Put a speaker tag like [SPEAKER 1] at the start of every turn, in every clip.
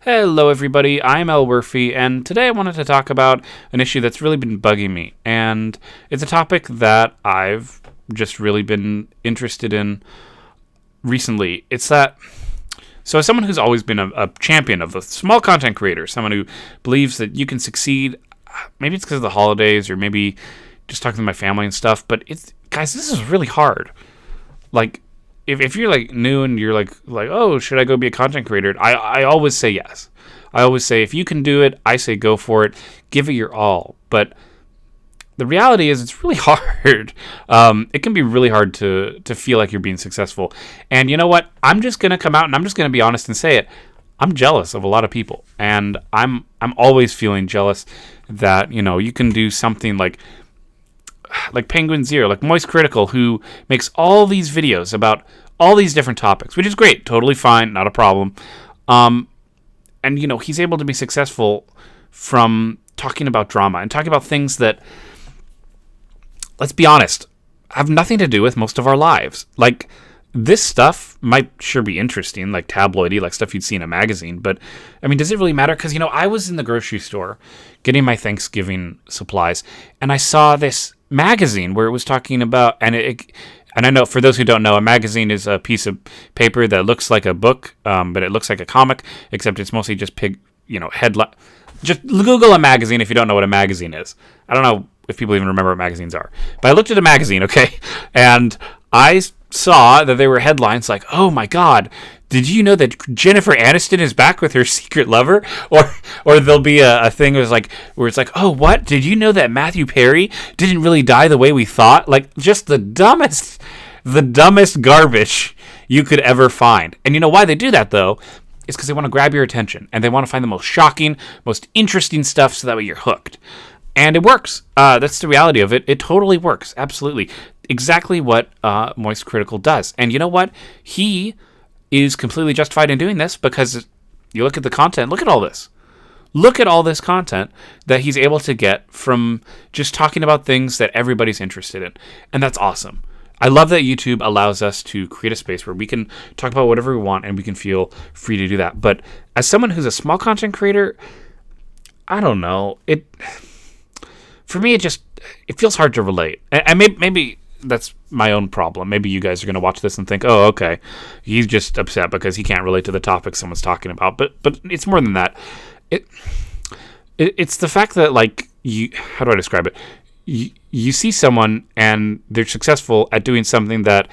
[SPEAKER 1] Hello everybody, I'm Elwirfy, and today I wanted to talk about an issue that's really been bugging me, and it's a topic that I've just really been interested in recently. It's that, so as someone who's always been a champion of the small content creator, someone who believes that you can succeed, maybe it's because of the holidays, or maybe just talking to my family and stuff, but guys, this is really hard. Like, if you're like new and you're like, oh, should I go be a content creator? I always say yes. I always say if you can do it, I say go for it. Give it your all. But the reality is it's really hard. It can be really hard to feel like you're being successful. And you know what? I'm just gonna come out and I'm just gonna be honest and say it. I'm jealous of a lot of people, and I'm always feeling jealous that you can do something like Penguin Zero, like Moist Critical, who makes all these videos about all these different topics, which is great, totally fine, not a problem. And he's able to be successful from talking about drama and talking about things that, let's be honest, have nothing to do with most of our lives. Like, this stuff might sure be interesting, like tabloidy, like stuff you'd see in a magazine, but I mean, does it really matter? Because I was in the grocery store getting my Thanksgiving supplies, and I saw this magazine where it was talking about, and I know, for those who don't know, a magazine is a piece of paper that looks like a book, but it looks like a comic, except it's mostly just headline. Just Google a magazine if you don't know what a magazine is. I don't know if people even remember what magazines are, but I looked at a magazine, okay, and I saw that there were headlines like, "Oh my God, did you know that Jennifer Aniston is back with her secret lover?" Or there'll be a thing where it's like, "Oh, what? Did you know that Matthew Perry didn't really die the way we thought?" Like, just the dumbest garbage you could ever find. And you know why they do that though? It's because they want to grab your attention and they want to find the most shocking, most interesting stuff, so that way you're hooked. And it works. That's the reality of it. It totally works. Absolutely. Exactly what Moist Critical does. And you know what? He is completely justified in doing this, because you look at the content. Look at all this. Look at all this content that he's able to get from just talking about things that everybody's interested in. And that's awesome. I love that YouTube allows us to create a space where we can talk about whatever we want and we can feel free to do that. But as someone who's a small content creator, I don't know. For me, it feels hard to relate. And maybe that's my own problem. Maybe you guys are going to watch this and think, oh, okay, he's just upset because he can't relate to the topic someone's talking about. But it's more than that. It's the fact that, like, how do I describe it? You see someone and they're successful at doing something that,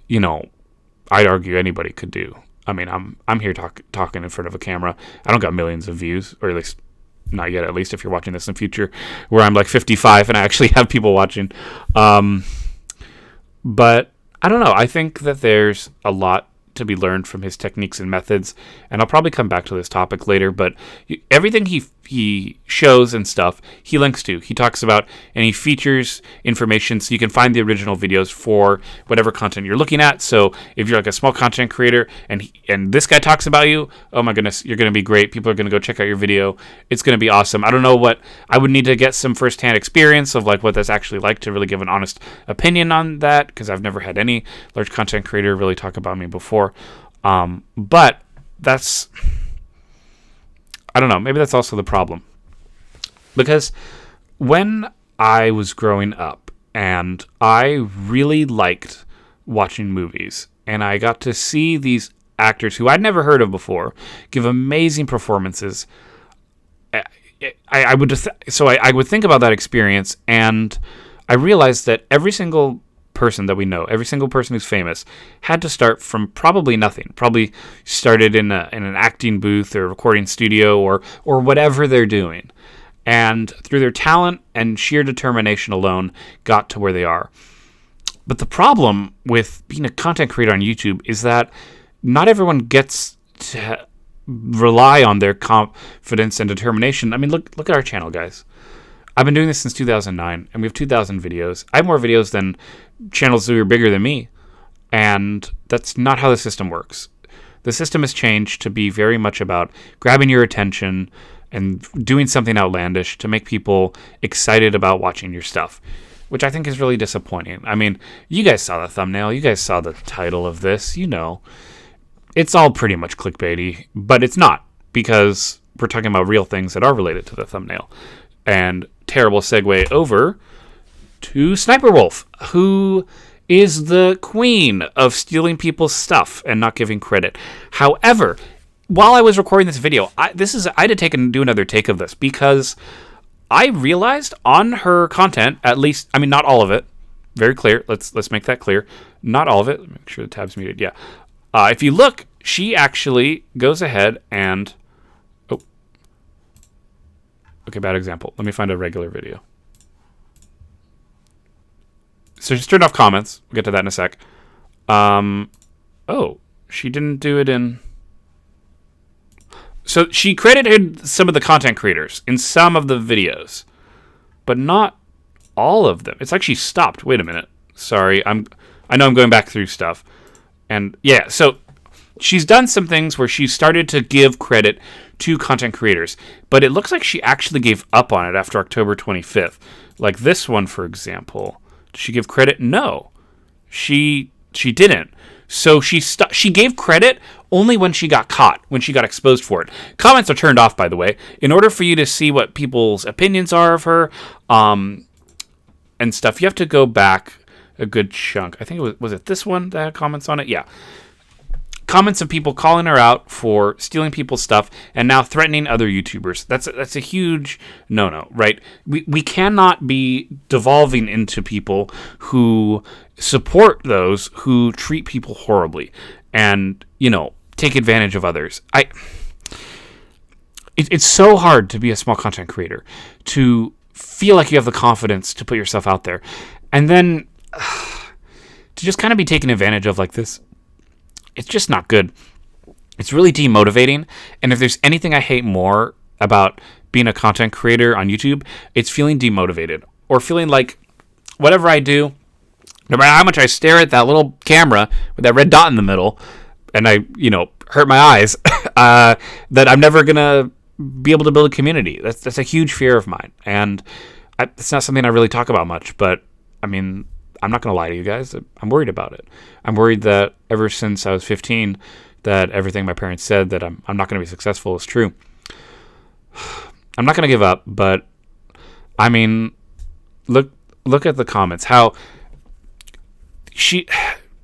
[SPEAKER 1] I'd argue anybody could do. I mean, I'm here talking in front of a camera. I don't got millions of views, or at least not yet, at least if you're watching this in the future, where I'm like 55 and I actually have people watching. But I don't know. I think that there's a lot to be learned from his techniques and methods, and I'll probably come back to this topic later, but everything he shows and stuff, he links to. He talks about, and he features information so you can find the original videos for whatever content you're looking at. So if you're like a small content creator and this guy talks about you, oh my goodness, you're going to be great. People are going to go check out your video. It's going to be awesome. I don't know what, I would need to get some firsthand experience of like what that's actually like to really give an honest opinion on that, because I've never had any large content creator really talk about me before. But that's, I don't know, maybe that's also the problem. Because when I was growing up and I really liked watching movies, and I got to see these actors who I'd never heard of before give amazing performances, I would think about that experience, and I realized that every single person that we know, every single person who's famous, had to start from probably nothing. Probably started in an acting booth or recording studio or whatever they're doing, and through their talent and sheer determination alone got to where they are. But the problem with being a content creator on YouTube is that not everyone gets to rely on their confidence and determination. I mean, look at our channel, guys. I've been doing this since 2009, and we have 2,000 videos. I have more videos than channels that are bigger than me, and that's not how the system works. The system has changed to be very much about grabbing your attention and doing something outlandish to make people excited about watching your stuff, which I think is really disappointing. I mean, you guys saw the thumbnail. You guys saw the title of this. It's all pretty much clickbaity, but it's not. because we're talking about real things that are related to the thumbnail. And terrible segue over to SSSniperWolf, who is the queen of stealing people's stuff and not giving credit. However, while I was recording this video, I had to take and do another take of this, because I realized on her content, at least, I mean, not all of it, very clear. Let's make that clear. Not all of it. Let me make sure the tab's muted. Yeah. If you look, she actually goes ahead and... Oh. Okay, bad example. Let me find a regular video. So she's turned off comments. We'll get to that in a sec. Oh, she didn't do it in... So she credited some of the content creators in some of the videos, but not all of them. It's like she stopped. Wait a minute. Sorry, I know I'm going back through stuff. And yeah, so she's done some things where she started to give credit to content creators, but it looks like she actually gave up on it after October 25th. Like this one, for example. Did she give credit? No. She didn't. So she gave credit only when she got caught, when she got exposed for it. Comments are turned off, by the way, in order for you to see what people's opinions are of her, and stuff. You have to go back a good chunk. I think it was it this one that had comments on it? Yeah. Comments of people calling her out for stealing people's stuff and now threatening other YouTubers. That's a huge no-no, right? We cannot be devolving into people who support those who treat people horribly and, take advantage of others. It's so hard to be a small content creator, to feel like you have the confidence to put yourself out there, and then to just kind of be taken advantage of like this. It's just not good. It's really demotivating. And if there's anything I hate more about being a content creator on YouTube, it's feeling demotivated or feeling like whatever I do, no matter how much I stare at that little camera with that red dot in the middle and I, hurt my eyes, that I'm never going to be able to build a community. That's a huge fear of mine. And it's not something I really talk about much, but I mean, I'm not going to lie to you guys. I'm worried about it. I'm worried that ever since I was 15, that everything my parents said that I'm not going to be successful is true. I'm not going to give up, but I mean, look at the comments. How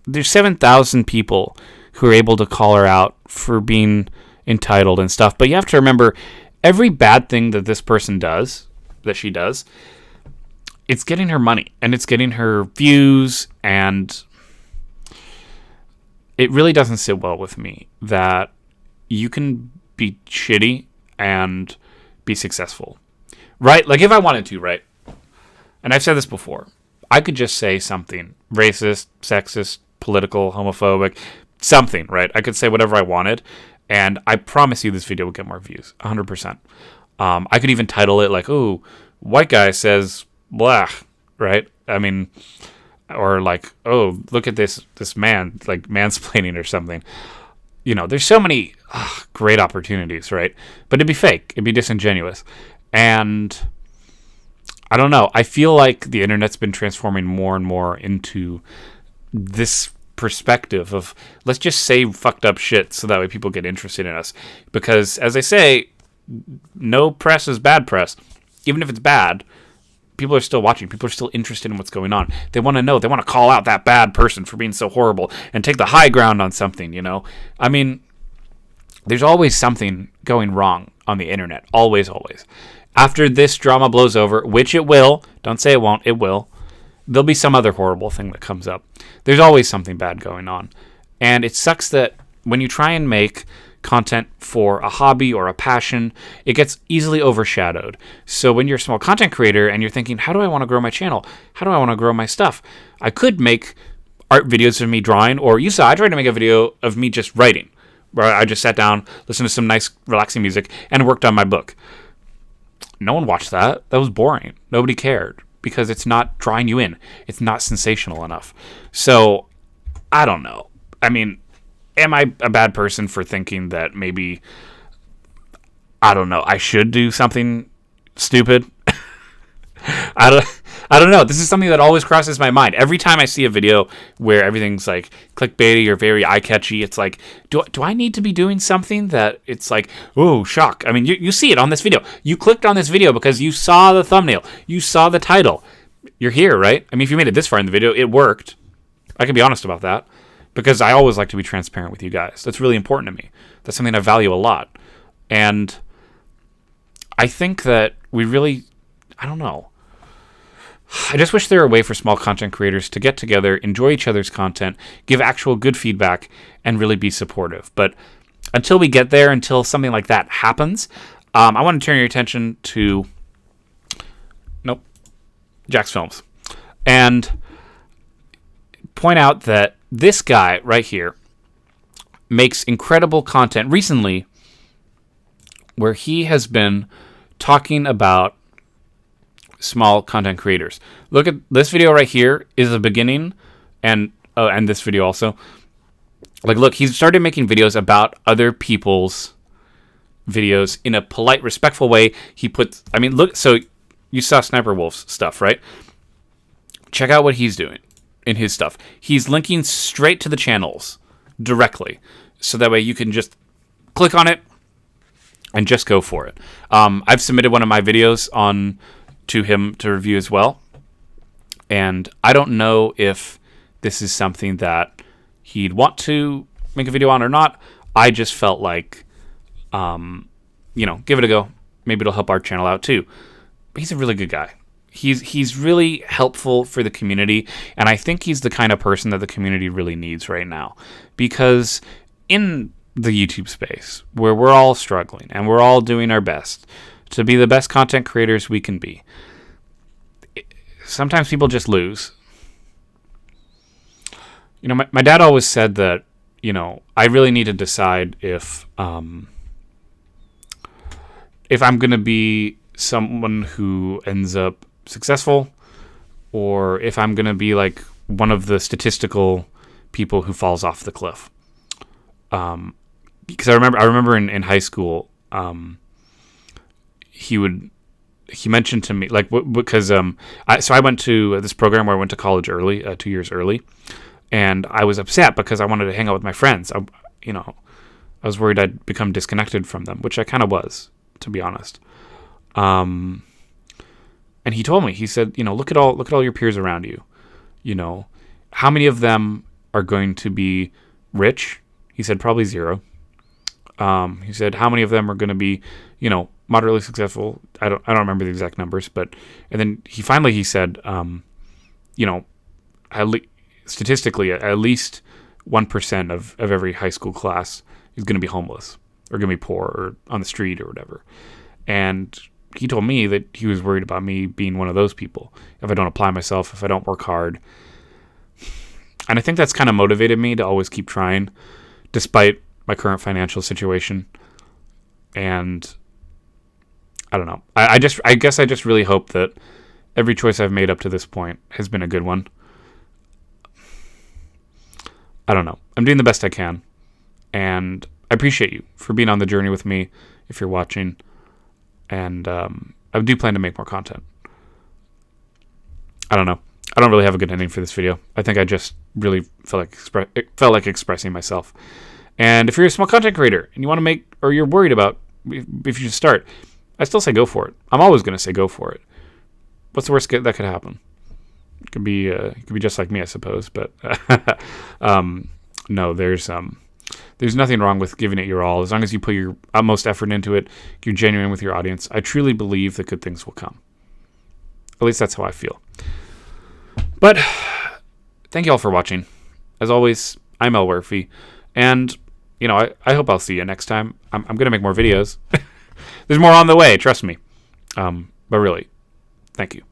[SPEAKER 1] there's 7,000 people who are able to call her out for being entitled and stuff. But you have to remember, every bad thing that this person does, that she does, it's getting her money and it's getting her views, and it really doesn't sit well with me that you can be shitty and be successful, right? Like if I wanted to, right? And I've said this before, I could just say something racist, sexist, political, homophobic, something, right? I could say whatever I wanted, and I promise you this video will get more views, 100%. I could even title it like, "Oh, white guy says blah," right? I mean, or like, "Oh, look at this man," like mansplaining or something. There's so many great opportunities, right? But it'd be fake. It'd be disingenuous. And I don't know. I feel like the internet's been transforming more and more into this perspective of let's just say fucked up shit so that way people get interested in us. Because as I say, no press is bad press. Even if it's bad, people are still watching. People are still interested in what's going on. They want to know. They want to call out that bad person for being so horrible and take the high ground on something, I mean, there's always something going wrong on the internet. Always, always. After this drama blows over, which it will, don't say it won't, it will, there'll be some other horrible thing that comes up. There's always something bad going on. And it sucks that when you try and make content for a hobby or a passion, it gets easily overshadowed. So when you're a small content creator and you're thinking, how do I want to grow my channel? How do I want to grow my stuff? I could make art videos of me drawing, or you saw I tried to make a video of me just writing, where I just sat down, listened to some nice relaxing music, and worked on my book. No one watched that. That was boring. Nobody cared because it's not drawing you in. It's not sensational enough. So I don't know. I mean, am I a bad person for thinking that maybe, I don't know, I should do something stupid? I I don't know. This is something that always crosses my mind. Every time I see a video where everything's like clickbaity or very eye-catchy, it's like, do I need to be doing something that it's like, oh, shock. I mean, you see it on this video. You clicked on this video because you saw the thumbnail. You saw the title. You're here, right? I mean, if you made it this far in the video, it worked. I can be honest about that because I always like to be transparent with you guys. That's really important to me. That's something I value a lot. And I think that we really, I don't know. I just wish there were a way for small content creators to get together, enjoy each other's content, give actual good feedback, and really be supportive. But until we get there, until something like that happens, I want to turn your attention to Jack's Films and point out that this guy right here makes incredible content recently where he has been talking about small content creators. Look at this video right here is the beginning, and this video also. Like, look, he's started making videos about other people's videos in a polite, respectful way. He puts, I mean, look, so you saw SSSniperWolf's stuff, right? Check out what he's doing in his stuff. He's linking straight to the channels directly, so that way you can just click on it and just go for it. I've submitted one of my videos to him to review as well, and I don't know if this is something that he'd want to make a video on or not. I just felt like, give it a go. Maybe it'll help our channel out too. But he's a really good guy. He's really helpful for the community, and I think he's the kind of person that the community really needs right now, because in the YouTube space where we're all struggling and we're all doing our best to be the best content creators we can be, sometimes people just lose. My dad always said that, I really need to decide if I'm going to be someone who ends up successful, or if I'm going to be like one of the statistical people who falls off the cliff. Because I remember in high school, he mentioned to me, like, because I went to this program where I went to college early, 2 years early, and I was upset because I wanted to hang out with my friends. I was worried I'd become disconnected from them, which I kind of was, to be honest. And he told me, he said, look at all your peers around you. How many of them are going to be rich? He said probably zero. He said how many of them are going to be, moderately successful. I don't remember the exact numbers, and then he said, statistically, at least 1% of every high school class is going to be homeless or going to be poor or on the street or whatever. And he told me that he was worried about me being one of those people if I don't apply myself, if I don't work hard. And I think that's kind of motivated me to always keep trying, despite my current financial situation. And I don't know. I guess I just really hope that every choice I've made up to this point has been a good one. I don't know. I'm doing the best I can. And I appreciate you for being on the journey with me, if you're watching. And I do plan to make more content. I don't know. I don't really have a good ending for this video. I think I just really felt like expressing myself. And if you're a small content creator and you want to make, or you're worried about if you should start, I still say go for it. I'm always going to say go for it. What's the worst that could happen? It could be just like me, I suppose. But no, there's nothing wrong with giving it your all, as long as you put your utmost effort into it. You're genuine with your audience. I truly believe that good things will come. At least that's how I feel. But thank you all for watching. As always, I'm Elwirfy, and I hope I'll see you next time. I'm gonna make more videos. There's more on the way, trust me. But really, thank you.